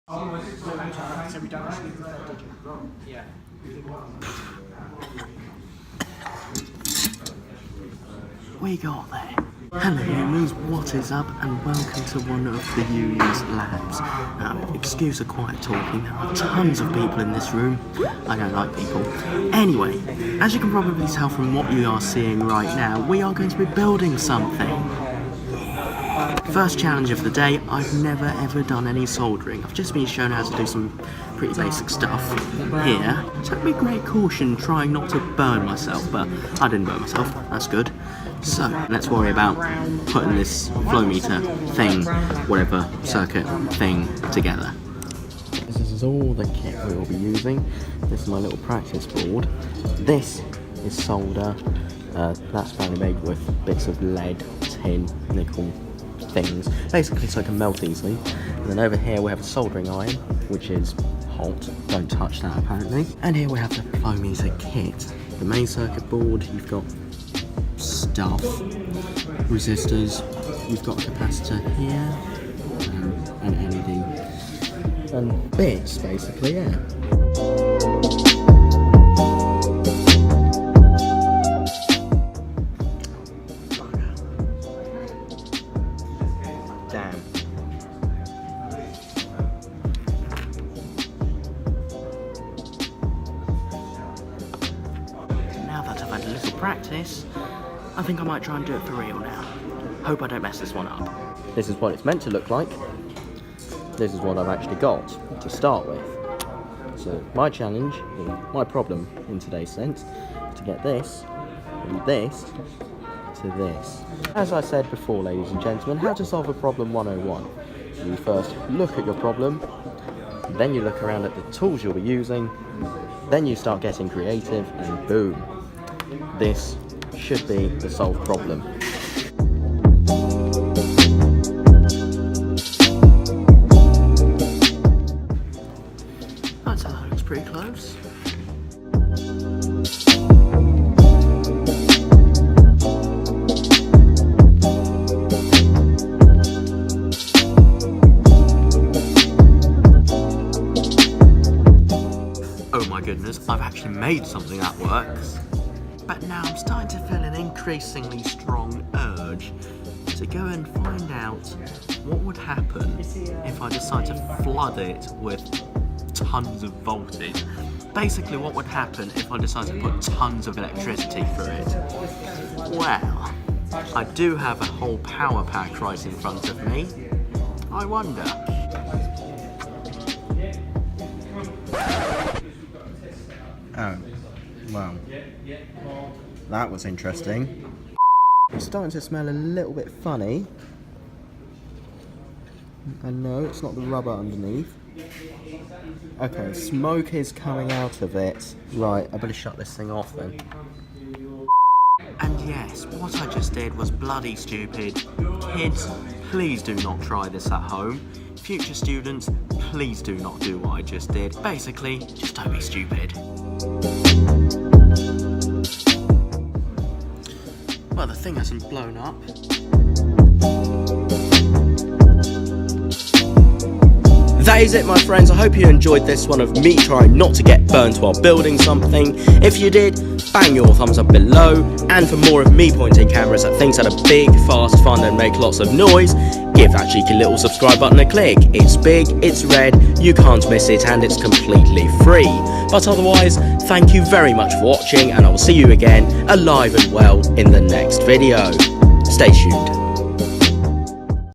So we don't actually prefer digital. Yeah. We got there. Hello humans, what is up and welcome to one of the uni's labs. Now, excuse the quiet talking, there are tons of people in this room. I don't like people. Anyway, as you can probably tell from what you are seeing right now, we are going to be building something. First challenge of the day, I've never ever done any soldering. I've just been shown how to do some pretty basic stuff here. Took me great caution trying not to burn myself, but I didn't burn myself, that's good. So, let's worry about putting this flow meter thing, whatever circuit thing, together. This is all the kit we will be using. This is my little practice board. This is solder. That's apparently made with bits of lead, tin, nickel things. Basically so it can melt easily. And then over here we have a soldering iron, which is hot. Don't touch that apparently. And here we have the flow meter kit. The main circuit board, you've got stuff, resistors, you've got a capacitor here, an LED, and bits basically, yeah. Damn. Now that I've had a little practice, I think I might try and do it for real now. Hope I don't mess this one up. This is what it's meant to look like. This is what I've actually got to start with. So my challenge, or my problem in today's sense, is to get this, from this, to this. As I said before, ladies and gentlemen, how to solve a problem 101. You first look at your problem, then you look around at the tools you'll be using, then you start getting creative, and boom. This should be the solved problem. I'd say that looks pretty close. Oh my goodness, I've actually made something that works. But now I'm starting to feel an increasingly strong urge to go and find out what would happen if I decide to flood it with tons of voltage. Basically, what would happen if I decide to put tons of electricity through it? Well, I do have a whole power pack right in front of me. I wonder. Oh, well. That was interesting. It's starting to smell a little bit funny. And no, it's not the rubber underneath. Okay, smoke is coming out of it. Right, I better shut this thing off then. And yes, what I just did was bloody stupid. Kids, please do not try this at home. Future students, please do not do what I just did. Basically, just don't be stupid. Well, the thing hasn't blown up. That is it, my friends. I hope you enjoyed this one of me trying not to get burnt while building something. If you did, bang your thumbs up below. And for more of me pointing cameras at things that are big, fast, fun and make lots of noise, give that cheeky little subscribe button a click. It's big, it's red, you can't miss it, and it's completely free. But otherwise, thank you very much for watching, and I will see you again, alive and well, in the next video. Stay tuned.